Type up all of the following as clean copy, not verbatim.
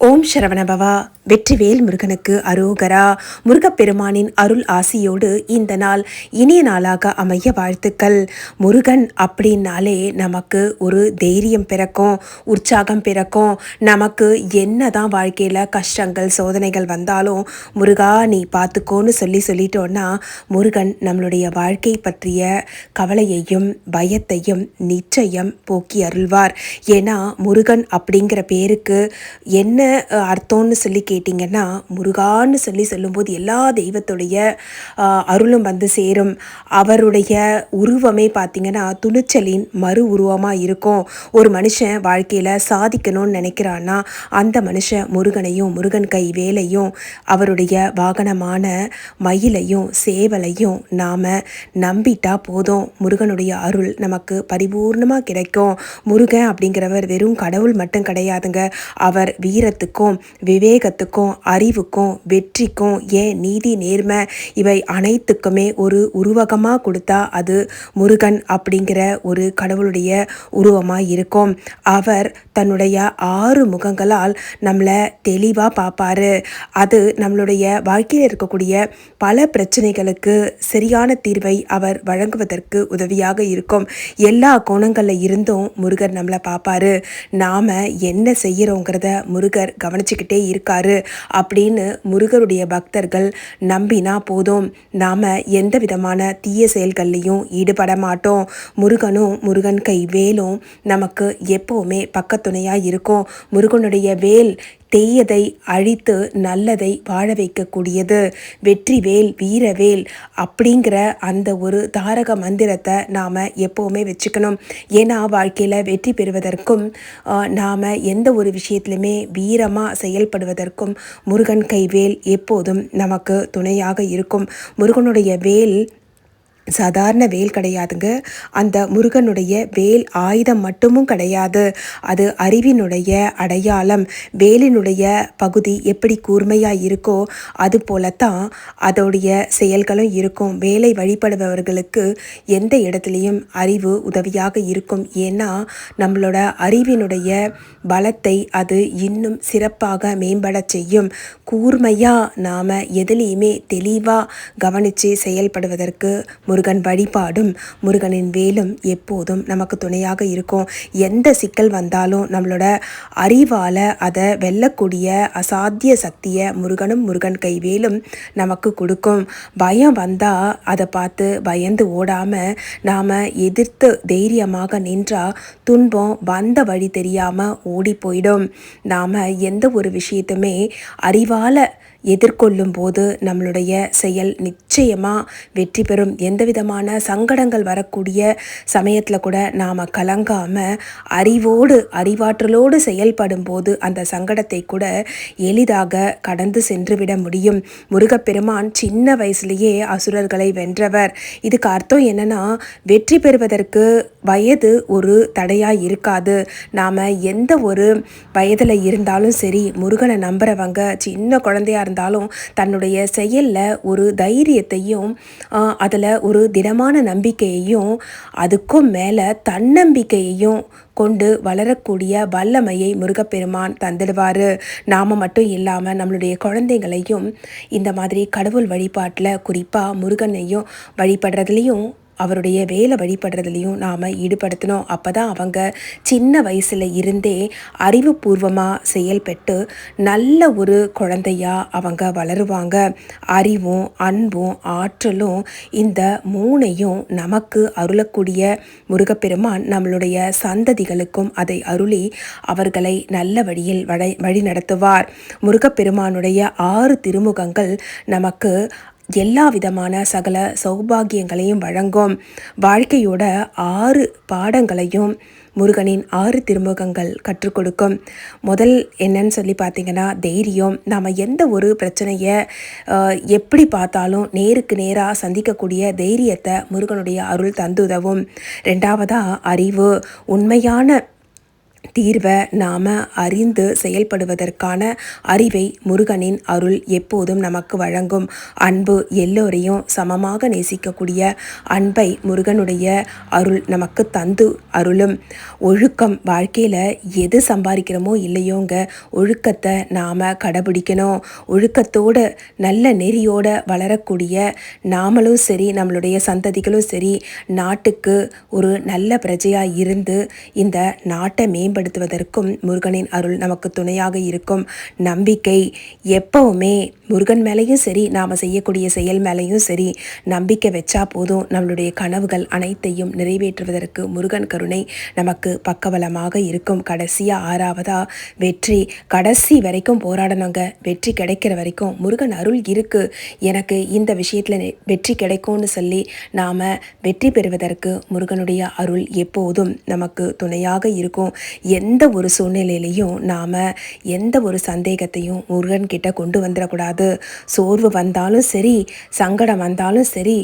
ஓம் சரவணபவா. வெற்றிவேல் முருகனுக்கு அரோகரா. முருகப்பெருமானின் அருள் ஆசியோடு இந்த நாள் இனிய நாளாக அமைய வாழ்த்துக்கள். முருகன் அப்படின்னாலே நமக்கு ஒரு தைரியம் பிறக்கும், உற்சாகம் பிறக்கும். நமக்கு என்னதான் வாழ்க்கையில் கஷ்டங்கள் சோதனைகள் வந்தாலும் முருகா நீ பார்த்துக்கோன்னு சொல்லிட்டோன்னா முருகன் நம்மளுடைய வாழ்க்கை பற்றிய கவலையையும் பயத்தையும் நிச்சயம் போக்கி அருள்வார். ஏன்னா முருகன் அப்படிங்கிற பேருக்கு என்ன அர்த்தம்னு கேட்டிங்கன்னா, முருகான்னு சொல்லும்போது எல்லா தெய்வத்துடைய அருளும் வந்து சேரும். அவருடைய உருவமே பார்த்திங்கன்னா துணிச்சலின் மறு உருவமாக இருக்கும். ஒரு மனுஷன் வாழ்க்கையில் சாதிக்கணும்னு நினைக்கிறான்னா அந்த மனுஷன் முருகனையும் முருகன் கை வேலையும் அவருடைய வாகனமான மயிலையும் சேவலையும் நாம் நம்பிட்டா போதும், முருகனுடைய அருள் நமக்கு பரிபூர்ணமாக கிடைக்கும். முருகன் அப்படிங்கிறவர் வெறும் கடவுள் மட்டும் கிடையாதுங்க. அவர் வீரத்துக்கும் விவேகத்துக்கும் அறிவுக்கும் வெற்றிக்கும் ஏன் நீதி நேர்மை இவை அனைத்துக்குமே ஒரு உருவகமாக கொடுத்தா அது முருகன் அப்படிங்கிற ஒரு கடவுளுடைய உருவமாக இருக்கும். அவர் தன்னுடைய 6 முகங்களால் நம்மளை தெளிவாக பார்ப்பாரு. அது நம்மளுடைய வாழ்க்கையில் இருக்கக்கூடிய பல பிரச்சனைகளுக்கு சரியான தீர்வை அவர் வழங்குவதற்கு உதவியாக இருக்கும். எல்லா கோணங்களில் இருந்தும் முருகர் நம்மளை பார்ப்பாரு. நாம் என்ன செய்கிறோங்கிறத முருகர் கவனிச்சுக்கிட்டே இருக்காரு அப்படின்னு முருகருடைய பக்தர்கள் நம்பினா போதும், நாம் எந்த விதமான தீய செயல்கள்லையும் ஈடுபட மாட்டோம். முருகனும் முருகன் கை வேலும் நமக்கு எப்போவுமே பக்கத்துணையாக இருக்கும். முருகனுடைய வேல் தீயதை அழித்து நல்லதை வாழ வைக்கக்கூடியது. வெற்றிவேல் வீரவேல் அப்படிங்கிற அந்த ஒரு தாரக மந்திரத்தை நாம் எப்போவுமே வச்சுக்கணும். ஏன்னா வாழ்க்கையில் வெற்றி பெறுவதற்கும் நாம் எந்த ஒரு விஷயத்துலையுமே வீரமாக செயல்படுவதற்கும் முருகன் கைவேல் எப்போதும் நமக்கு துணையாக இருக்கும். முருகனுடைய வேல் சாதாரண வேல் கிடையாதுங்க. அந்த முருகனுடைய வேல் ஆயுதம் மட்டுமும் கிடையாது, அது அறிவினுடைய அடையாளம். வேலினுடைய பகுதி எப்படி கூர்மையாக இருக்கோ அது போலத்தான் அதோடைய செயல்களும் இருக்கும். வேலை வழிபடுபவர்களுக்கு எந்த இடத்துலையும் அறிவு உதவியாக இருக்கும். ஏன்னா நம்மளோட அறிவினுடைய பலத்தை அது இன்னும் சிறப்பாக மேம்பட செய்யும். கூர்மையாக நாம் எதுலேயுமே தெளிவாக கவனித்து செயல்படுவதற்கு முருகன் வழிபாடும் முருகனின் வேலும் எப்போதும் நமக்கு துணையாக இருக்கும். எந்த சிக்கல் வந்தாலும் நம்மளோட அறிவால் அதை வெல்லக்கூடிய அசாத்திய சக்தியை முருகனும் முருகன் கை வேலும் நமக்கு கொடுக்கும். பயம் வந்தால் அதை பார்த்து பயந்து ஓடாமல் நாம் எதிர்த்து தைரியமாக நின்றால் துன்பம் வந்த வழி தெரியாமல் ஓடி போயிடும். நாம் எந்த ஒரு விஷயத்துமே அறிவால் எதிர்கொள்ளும் போது நம்மளுடைய செயல் நிச்சயமாக வெற்றி பெறும். எந்த விதமான சங்கடங்கள் வரக்கூடிய சமயத்தில் கூட நாம் கலங்காமல் அறிவாற்றலோடு செயல்படும் போது அந்த சங்கடத்தை கூட எளிதாக கடந்து சென்றுவிட முடியும். முருகப்பெருமான் சின்ன வயசுலேயே அசுரர்களை வென்றவர். இதுக்கு அர்த்தம் என்னன்னா, வெற்றி பெறுவதற்கு வயது ஒரு தடையாக இருக்காது. நாம் எந்த ஒரு வயதில் இருந்தாலும் சரி, முருகனை நம்புறவங்க சின்ன குழந்தையாக இருந்தாலும் தன்னுடைய செயலில் ஒரு தைரியத்தையும் அதில் ஒரு திடமான நம்பிக்கையையும் அதுக்கும் மேலே தன்னம்பிக்கையையும் கொண்டு வளரக்கூடிய வல்லமையை முருகப்பெருமான் தந்துடுவார். நாம் மட்டும் இல்லாமல் நம்மளுடைய குழந்தைகளையும் இந்த மாதிரி கடவுள் வழிபாட்டில் குறிப்பாக முருகனையும் வழிபடுறதுலேயும் அவருடைய வேலை வழிபடுறதுலையும் நாம் ஈடுபடுத்தணும். அப்போ தான் அவங்க சின்ன வயசில் இருந்தே அறிவுபூர்வமாக செயல்பட்டு நல்ல ஒரு குழந்தையாக அவங்க வளருவாங்க. அறிவும் அன்பும் ஆற்றலும் இந்த 3ஐயும் நமக்கு அருளக்கூடிய முருகப்பெருமான் நம்மளுடைய சந்ததிகளுக்கும் அதை அருளி அவர்களை நல்ல வழியில் வழி நடத்துவார். முருகப்பெருமானுடைய 6 திருமுகங்கள் நமக்கு எல்லா விதமான சகல சௌபாகியங்களையும் வழங்கும். வாழ்க்கையோட 6 பாடங்களையும் முருகனின் 6 திருமுகங்கள் கற்றுக் கொடுக்கும். முதல் என்னன்னு பார்த்திங்கன்னா தைரியம். நாம் எந்த ஒரு பிரச்சனையை எப்படி பார்த்தாலும் நேருக்கு நேராக சந்திக்கக்கூடிய தைரியத்தை முருகனுடைய அருள் தந்துதவும். 2வதாக அறிவு. உண்மையான தீர்வை நாம் அறிந்து செயல்படுவதற்கான அறிவை முருகனின் அருள் எப்போதும் நமக்கு வழங்கும். அன்பு எல்லோரையும் சமமாக நேசிக்கக்கூடிய அன்பை முருகனுடைய அருள் நமக்கு தந்து அருளும். ஒழுக்கம் வாழ்க்கையில் எது சம்பாதிக்கிறோமோ இல்லையோங்க, ஒழுக்கத்தை நாம் கடைபிடிக்கணும். ஒழுக்கத்தோடு நல்ல நெறியோடு வளரக்கூடிய நாமளும் சரி, நம்மளுடைய சந்ததிகளும் சரி, நாட்டுக்கு ஒரு நல்ல பிரஜையாக இருந்து இந்த நாட்டை மேம்படுத்துவதற்கும் முருகனின் அருள் நமக்கு துணையாக இருக்கும். நம்பிக்கை எப்பவுமே முருகன் மேலேயும் சரி, நாம் செய்யக்கூடிய செயல் மேலேயும் சரி நம்பிக்கை வச்சா போதும். நம்மளுடைய கனவுகள் அனைத்தையும் நிறைவேற்றுவதற்கு முருகன் கருணை நமக்கு பக்கபலமாக இருக்கும். கடைசியாக ஆறாவதா வெற்றி. கடைசி வரைக்கும் போராடணுங்க. வெற்றி கிடைக்கிற வரைக்கும் முருகன் அருள் இருக்குது, எனக்கு இந்த விஷயத்தில் வெற்றி கிடைக்கும்னு சொல்லி நாம் வெற்றி பெறுவதற்கு முருகனுடைய அருள் எப்போதும் நமக்கு துணையாக இருக்கும். எந்த ஒரு சூழ்நிலையிலையும் நாம் எந்த ஒரு சந்தேகத்தையும் முருகன் கிட்ட கொண்டு வந்துடக்கூடாது. சோர்வு வந்தாலும் சரி, சங்கடம் வந்தாலும் சரி,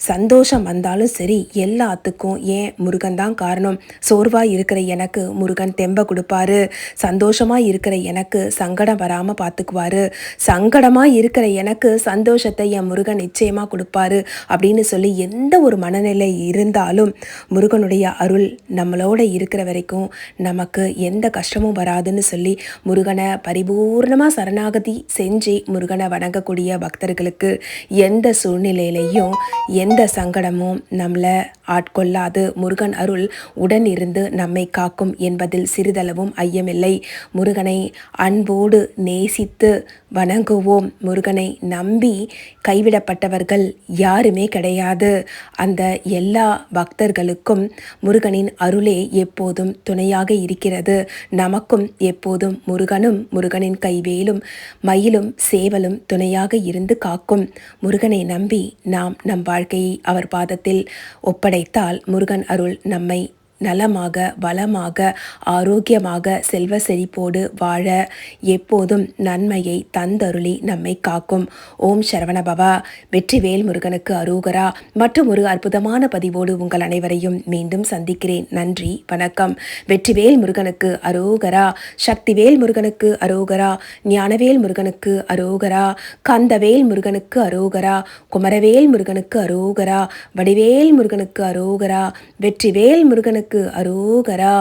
சந்தோஷம் வந்தாலும் சரி, எல்லாத்துக்கும் ஏன் முருகன் தான் காரணம். சோர்வாக இருக்கிற எனக்கு முருகன் தெம்ப கொடுப்பாரு, சந்தோஷமாக இருக்கிற எனக்கு சங்கடம் வராமல் பார்த்துக்குவாரு, சங்கடமாக இருக்கிற எனக்கு சந்தோஷத்தை என் முருகன் நிச்சயமாக கொடுப்பாரு அப்படின்னு சொல்லி எந்த ஒரு மனநிலை இருந்தாலும் முருகனுடைய அருள் நம்மளோட இருக்கிற வரைக்கும் நமக்கு எந்த கஷ்டமும் வராதுன்னு சொல்லி முருகனை பரிபூர்ணமாக சரணாகதி செஞ்சு முருகனை வணங்கக்கூடிய பக்தர்களுக்கு எந்த சூழ்நிலையிலையும் எந்த சங்கடமும் நம்மளை ஆட்கொள்ளாது. முருகன் அருள் உடன் இருந்து நம்மை காக்கும் என்பதில் சிறிதளவும் ஐயமில்லை. முருகனை அன்போடு நேசித்து வணங்குவோம். முருகனை நம்பி கைவிடப்பட்டவர்கள் யாருமே கிடையாது. அந்த எல்லா பக்தர்களுக்கும் முருகனின் அருளே எப்போதும் துணையாக இருக்கிறது. நமக்கும் எப்போதும் முருகனும் முருகனின் கைவேலும் மயிலும் சேவலும் துணையாக இருந்து காக்கும். முருகனை நம்பி நாம் நம் வாழ்க்கையை அவர் பாதத்தில் ஒப்படைத்தால் முருகன் அருள் நம்மை நலமாக, வளமாக, ஆரோக்கியமாக, செல்வ செழிப்போடு வாழ எப்போதும் நன்மையை தந்தருளி நம்மை காக்கும். ஓம் சரவணபவா. வெற்றிவேல் முருகனுக்கு அரோகரா. மற்றும் ஒரு அற்புதமான பதிவோடு உங்கள் அனைவரையும் மீண்டும் சந்திக்கிறேன். நன்றி, வணக்கம். வெற்றிவேல் முருகனுக்கு அரோகரா. சக்திவேல் முருகனுக்கு அரோகரா. ஞானவேல் முருகனுக்கு அரோகரா. கந்தவேல் முருகனுக்கு அரோகரா. குமரவேல் முருகனுக்கு அரோகரா. வடிவேல் முருகனுக்கு அரோகரா. வெற்றிவேல் முருகனுக்கு அரோகரா.